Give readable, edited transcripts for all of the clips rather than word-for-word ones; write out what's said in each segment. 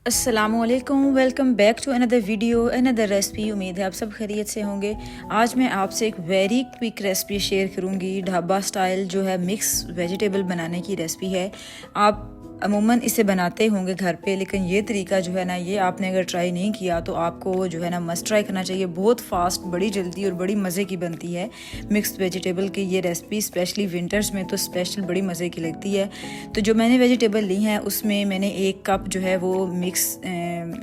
अस्सलामुअलैकुम, welcome back to another video another recipe. उम्मीद है आप सब खैरियत से होंगे। आज मैं आपसे एक वेरी क्विक रेसिपी शेयर करूंगी। ढाबा स्टाइल जो है मिक्स वेजिटेबल बनाने की रेसिपी है। आप अमूमन इसे बनाते होंगे घर पे, लेकिन ये तरीका जो है ना, ये आपने अगर ट्राई नहीं किया तो आपको जो है ना मस्ट ट्राई करना चाहिए। बहुत फास्ट, बड़ी जल्दी और बड़ी मज़े की बनती है मिक्स वेजिटेबल की ये रेसिपी। स्पेशली विंटर्स में तो स्पेशल बड़ी मज़े की लगती है। तो जो मैंने वेजिटेबल ली हैं उसमें मैंने 1 कप जो है वो मिक्स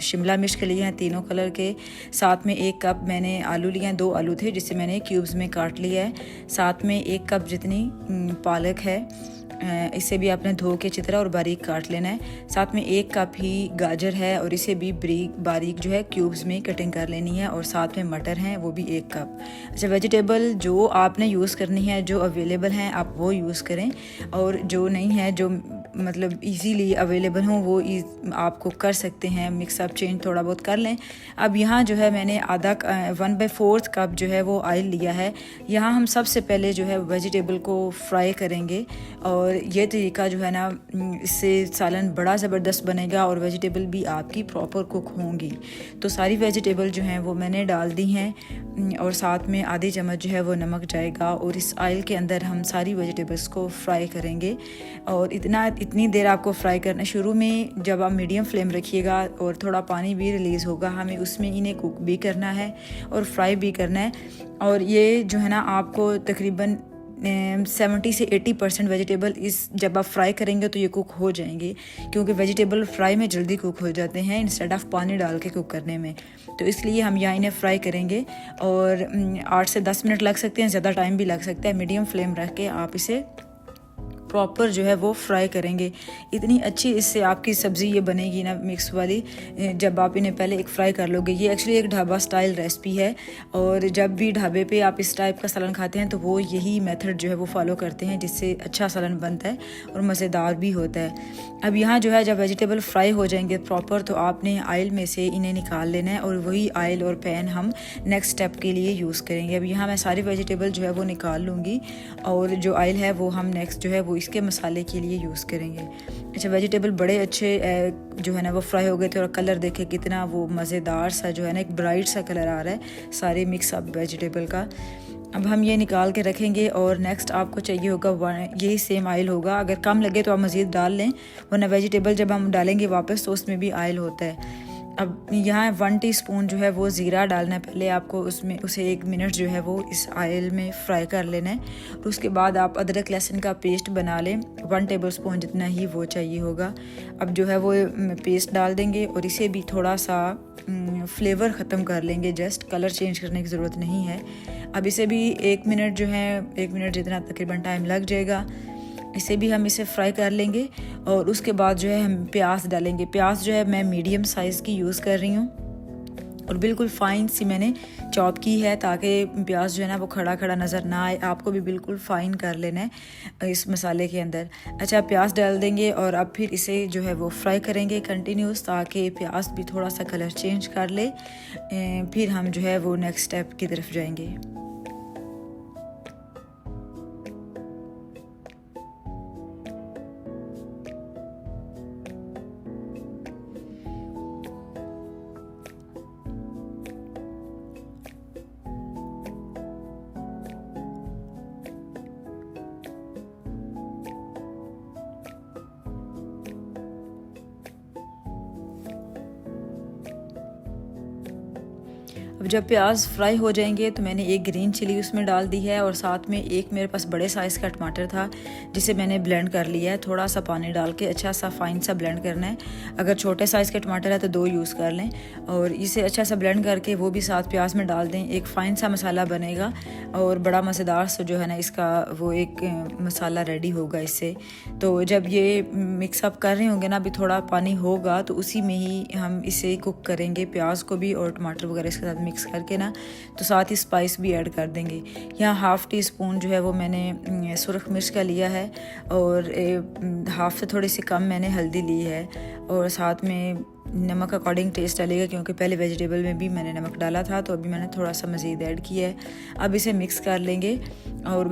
शिमला मिर्च के लिए हैं, तीनों कलर के। साथ में 1 कप मैंने आलू लिए हैं, 2 आलू थे जिसे मैंने क्यूब्स में काट लिया है। साथ में 1 कप जितनी पालक है, इसे भी आपने धो के चितरा और बारीक काट लेना है। साथ में 1 कप ही गाजर है और इसे भी बारीक जो है क्यूब्स में कटिंग कर लेनी है। और साथ में मटर हैं, वो भी 1 कप। अच्छा, वेजिटेबल जो आपने यूज़ करनी है, जो अवेलेबल हैं आप वो यूज़ करें, और जो नहीं है, जो मतलब इजीली अवेलेबल हो वो आपको कर सकते हैं। मिक्सअप चेंज थोड़ा बहुत कर लें। अब यहाँ जो है मैंने 1/4 कप जो है वो ऑयल लिया है। यहाँ हम सबसे पहले जो है वेजिटेबल को फ्राई करेंगे, और ये तरीका जो है ना, इससे सालन बड़ा ज़बरदस्त बनेगा और वेजिटेबल भी आपकी प्रॉपर कुक होंगी। तो सारी वेजिटेबल जो हैं वो मैंने डाल दी हैं, और साथ में आधी चम्मच जो है वो नमक जाएगा। और इस ऑयल के अंदर हम सारी वेजिटेबल्स को फ्राई करेंगे। और इतनी देर आपको फ्राई करना। शुरू में जब आप मीडियम फ्लेम रखिएगा और थोड़ा पानी भी रिलीज़ होगा, हमें उसमें इन्हें कुक भी करना है और फ्राई भी करना है। और ये जो है ना, आपको तकरीबन 70 से 80% वेजिटेबल जब आप फ्राई करेंगे तो ये कुक हो जाएंगे, क्योंकि वेजिटेबल फ्राई में जल्दी कुक हो जाते हैं इंस्टेड ऑफ पानी डाल के कुक करने में। तो इसलिए हम यहाँ इन्हें फ्राई करेंगे, और 8 से 10 मिनट लग सकते हैं, ज़्यादा टाइम भी लग सकता है। मीडियम फ्लेम रख के आप इसे प्रॉपर जो है वो फ्राई करेंगे। इतनी अच्छी इससे आपकी सब्ज़ी ये बनेगी ना मिक्स वाली, जब आप इन्हें पहले एक फ्राई कर लोगे। ये एक्चुअली एक ढाबा स्टाइल रेसिपी है, और जब भी ढाबे पे आप इस टाइप का सालन खाते हैं तो वो यही मेथड जो है वो फॉलो करते हैं, जिससे अच्छा सालन बनता है और मज़ेदार भी होता है। अब यहाँ जो है जब वेजिटेबल फ्राई हो जाएंगे प्रॉपर, तो आपने ऑयल में से इन्हें निकाल लेना है, और वही ऑयल और पैन हम नेक्स्ट स्टेप के लिए यूज़ करेंगे। अब यहाँ मैं सारी वेजिटेबल जो है वो निकाल लूँगी, और जो ऑयल है वो हम नेक्स्ट जो है वो इसके मसाले के लिए यूज़ करेंगे। अच्छा, वेजिटेबल बड़े अच्छे जो है ना वो फ्राई हो गए थे, और कलर देखे कितना वो मज़ेदार सा जो है ना, एक ब्राइट सा कलर आ रहा है सारे मिक्स अप वेजिटेबल का। अब हम ये निकाल के रखेंगे, और नेक्स्ट आपको चाहिए होगा यही सेम ऑयल होगा। अगर कम लगे तो आप मज़ीद डाल लें, वरना वेजिटेबल जब हम डालेंगे वापस तो उसमें भी ऑयल होता है। अब यहाँ 1 टीस्पून जो है वो ज़ीरा डालना है। पहले आपको उसे 1 मिनट जो है वो इस ऑयल में फ्राई कर लेना है। और उसके बाद आप अदरक लहसुन का पेस्ट बना लें, 1 टेबलस्पून जितना ही वो चाहिए होगा। अब जो है वो पेस्ट डाल देंगे, और इसे भी थोड़ा सा फ्लेवर ख़त्म कर लेंगे, जस्ट कलर चेंज करने की ज़रूरत नहीं है। अब इसे भी 1 मिनट जो है, 1 मिनट जितना तकरीबन टाइम लग जाएगा, इसे भी हम इसे फ्राई कर लेंगे। और उसके बाद जो है हम प्याज डालेंगे। प्याज जो है मैं मीडियम साइज़ की यूज़ कर रही हूँ, और बिल्कुल फ़ाइन सी मैंने चॉप की है, ताकि प्याज जो है ना वो खड़ा खड़ा नज़र ना आए। आपको भी बिल्कुल फ़ाइन कर लेना है इस मसाले के अंदर। अच्छा, प्याज डाल देंगे, और अब फिर इसे जो है वो फ्राई करेंगे कंटिन्यूस, ताकि प्याज भी थोड़ा सा कलर चेंज कर ले। फिर हम जो है वो नेक्स्ट स्टेप की तरफ जाएंगे। अब जब प्याज फ्राई हो जाएंगे तो मैंने 1 ग्रीन चिली उसमें डाल दी है, और साथ में एक मेरे पास बड़े साइज़ का टमाटर था जिसे मैंने ब्लेंड कर लिया है। थोड़ा सा पानी डाल के अच्छा सा फाइन सा ब्लेंड करना है। अगर छोटे साइज़ का टमाटर है तो 2 यूज़ कर लें, और इसे अच्छा सा ब्लेंड करके वो भी साथ प्याज में डाल दें। एक फ़ाइन सा मसाला बनेगा, और बड़ा मज़ेदार सा जो है ना इसका वो एक मसाला रेडी होगा इससे। तो जब ये मिक्सअप कर रहे होंगे ना, अभी थोड़ा पानी होगा तो उसी में ही हम इसे कुक करेंगे, प्याज को भी और टमाटर वगैरह इसके साथ मिक्स करके ना। तो साथ ही स्पाइस भी ऐड कर देंगे। यहाँ 1/2 टीस्पून जो है वो मैंने सुरख मिर्च का लिया है, और 1/2 से थोड़ी सी कम मैंने हल्दी ली है, और साथ में नमक अकॉर्डिंग टेस्ट डालिएगा, क्योंकि पहले वेजिटेबल में भी मैंने नमक डाला था, तो अभी मैंने थोड़ा सा मज़ीद ऐड किया है। अब इसे मिक्स कर लेंगे और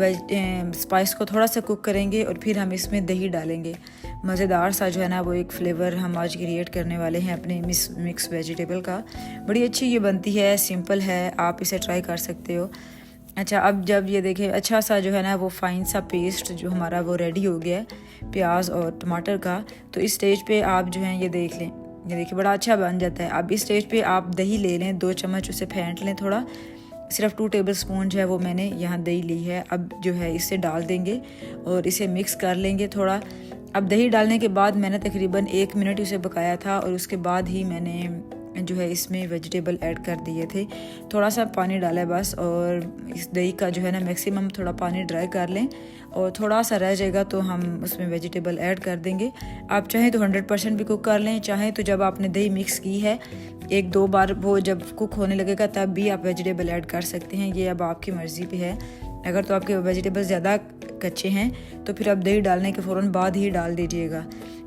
स्पाइस को थोड़ा सा कुक करेंगे और फिर हम इसमें दही डालेंगे। मज़ेदार सा जो है ना वो एक फ्लेवर हम आज क्रिएट करने वाले हैं अपने मिक्स वेजिटेबल का। बड़ी अच्छी ये बनती है, सिंपल है, आप इसे ट्राई कर सकते हो। अच्छा, अब जब ये देखें अच्छा सा जो है ना वो फाइन सा पेस्ट जो हमारा वो रेडी हो गया है प्याज और टमाटर का, तो इस स्टेज पे आप जो है ये देख लें, ये देखिए बड़ा अच्छा बन जाता है। अब इस स्टेज पे आप दही ले लें, 2 चम्मच उसे फेंट लें थोड़ा, सिर्फ 2 टेबल स्पून जो है वो मैंने यहाँ दही ली है। अब जो है इसे डाल देंगे और इसे मिक्स कर लेंगे थोड़ा। अब दही डालने के बाद मैंने तकरीबन 1 मिनट उसे पकाया था और उसके बाद ही मैंने जो है इसमें वेजिटेबल ऐड कर दिए थे। थोड़ा सा पानी डाला है बस, और इस दही का जो है ना मैक्सिमम थोड़ा पानी ड्राई कर लें और थोड़ा सा रह जाएगा तो हम उसमें वेजिटेबल ऐड कर देंगे। आप चाहें तो 100% भी कुक कर लें, चाहें तो जब आपने दही मिक्स की है 1-2 बार वो जब कुक होने लगेगा तब भी आप वेजिटेबल ऐड कर सकते हैं, ये अब आपकी मर्ज़ी पे है। अगर तो आपके वेजिटेबल ज़्यादा कच्चे हैं तो फिर आप दही डालने के फ़ौरन बाद ही डाल दीजिएगा,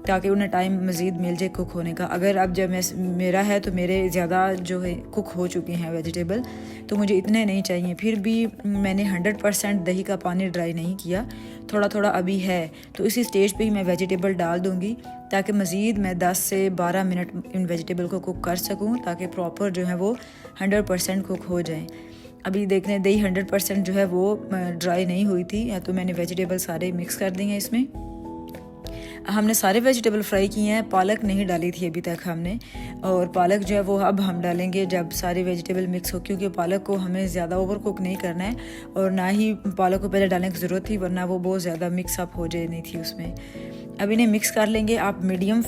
ताकि उन्हें टाइम मज़ीद मिल जाए कुक होने का। अगर अब जब मेरा है तो मेरे ज़्यादा जो है कुक हो चुके हैं वेजिटेबल, तो मुझे इतने नहीं चाहिए। फिर भी मैंने 100% दही का पानी ड्राई नहीं किया, थोड़ा थोड़ा अभी है, तो इसी स्टेज पे ही मैं वेजिटेबल डाल दूँगी, ताकि मज़ीद मैं 10 से 12 मिनट इन वेजिटेबल को कुक कर सकूँ, ताकि प्रॉपर जो है वो 100% कुक हो जाए। अभी देख लें दही 100% जो है वो ड्राई नहीं हुई थी, या तो मैंने वेजिटेबल सारे मिक्स कर दिए हैं इसमें। हमने सारे वेजिटेबल फ्राई किए हैं, पालक नहीं डाली थी अभी तक हमने, और पालक जो है वो अब हम डालेंगे जब सारे वेजिटेबल मिक्स हो, क्योंकि पालक को हमें ज़्यादा ओवर कुक नहीं करना है और ना ही पालक को पहले डालने की ज़रूरत थी, वरना वो बहुत ज़्यादा मिक्स अप हो जाए नहीं थी उसमें। अब इन्हें मिक्स कर लेंगे आप मीडियम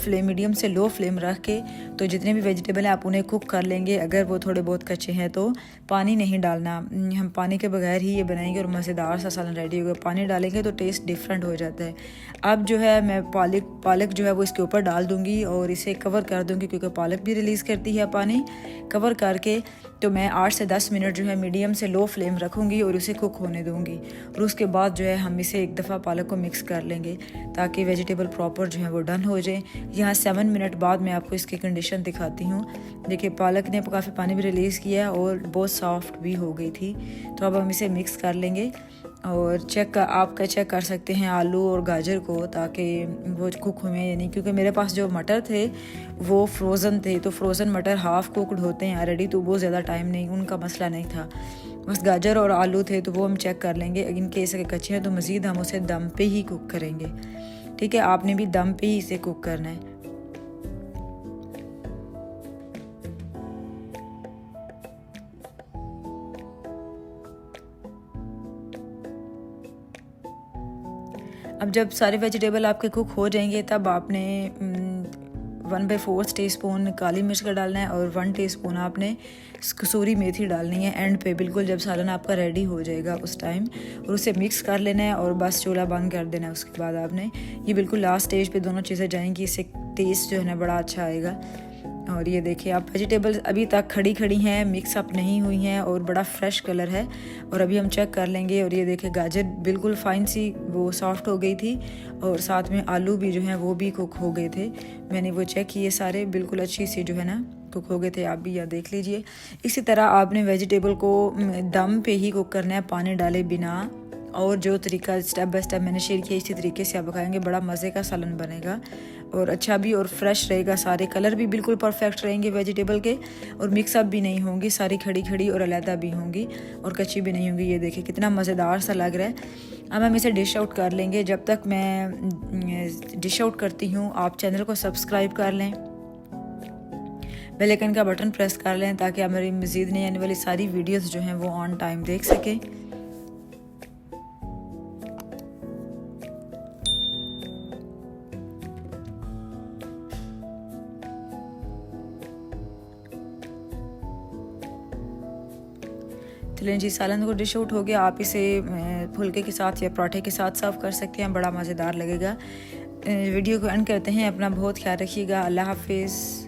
से लो फ्लेम रख के, तो जितने भी वेजिटेबल हैं आप उन्हें कुक कर लेंगे। अगर वो थोड़े बहुत कच्चे हैं तो पानी नहीं डालना, हम पानी के बगैर ही ये बनाएंगे और मज़ेदार सा सालन रेडी होगा। पानी डालेंगे तो टेस्ट डिफरेंट हो जाता है। अब जो है मैं पालक जो है वो इसके ऊपर डाल दूँगी और इसे कवर कर दूँगी, क्योंकि पालक भी रिलीज़ करती है पानी। कवर करके तो मैं 8 से 10 मिनट जो है मीडियम से लो फ्लेम रखूँगी और उसे कुक होने दूँगी, और उसके बाद जो है हम इसे एक दफ़ा पालक को मिक्स कर लेंगे ताकि वेजिटेबल प्रॉपर जो है वो डन हो जाए। यहाँ 7 मिनट बाद मैं आपको इसकी कंडीशन दिखाती हूँ। देखिए पालक ने काफ़ी पानी भी रिलीज़ किया और बहुत सॉफ्ट भी हो गई थी। तो अब हम इसे मिक्स कर लेंगे और आप चेक कर सकते हैं आलू और गाजर को, ताकि वो कुक हुए या नहीं, क्योंकि मेरे पास जो मटर थे वो फ्रोज़न थे, तो फ्रोज़न मटर हाफ़ कुकड होते हैं ऑलरेडी, तो वो ज़्यादा टाइम नहीं, उनका मसला नहीं था। बस गाजर और आलू थे, तो वो हम चेक कर लेंगे। इन केस के कच्चे हैं तो मज़ीद हम उसे दम पे ही कुक करेंगे। ठीक है, आपने भी दम पे ही इसे कुक करना है। अब जब सारे वेजिटेबल आपके कुक हो जाएंगे तब आपने 1/4 टीस्पून काली मिर्च का डालना है और 1 टीस्पून आपने कसूरी मेथी डालनी है एंड पे, बिल्कुल जब सालन आपका रेडी हो जाएगा उस टाइम, और उसे मिक्स कर लेना है और बस चूल्हा बंद कर देना है। उसके बाद आपने ये बिल्कुल लास्ट स्टेज पे दोनों चीज़ें जाएंगी, इससे टेस्ट जो है ना बड़ा अच्छा आएगा। और ये देखिए आप वेजिटेबल्स अभी तक खड़ी हैं, मिक्स अप नहीं हुई हैं और बड़ा फ्रेश कलर है। और अभी हम चेक कर लेंगे, और ये देखिए गाजर बिल्कुल फाइन सी वो सॉफ्ट हो गई थी, और साथ में आलू भी जो हैं वो भी कुक हो गए थे। मैंने वो चेक किए, सारे बिल्कुल अच्छी सी जो है ना कुक हो गए थे। आप भी यहाँ देख लीजिए। इसी तरह आपने वेजिटेबल को दम पे ही कुक करना है, पानी डाले बिना, और जो तरीका स्टेप बाय स्टेप मैंने शेयर किया इसी तरीके से आप पकाएंगे, बड़ा मज़े का सालन बनेगा और अच्छा भी और फ्रेश रहेगा। सारे कलर भी बिल्कुल परफेक्ट रहेंगे वेजिटेबल के, और मिक्सअप भी नहीं होंगी, सारी खड़ी और अलहदा भी होंगी और कच्ची भी नहीं होंगी। ये देखिए कितना मज़ेदार सा लग रहा है। अब हम इसे डिश आउट कर लेंगे। जब तक मैं डिश आउट करती हूँ आप चैनल को सब्सक्राइब कर लें, बेल आइकन का बटन प्रेस कर लें, ताकि आप मेरी मज़ीद नई आने वाली सारी वीडियोस जो हैं वो ऑन टाइम देख सकें। चलें जी, सालन को डिश आउट हो गया। आप इसे फुल्के के साथ या पराठे के साथ सर्व कर सकते हैं, बड़ा मज़ेदार लगेगा। वीडियो को एंड करते हैं। अपना बहुत ख्याल रखिएगा। अल्लाह हाफिज़।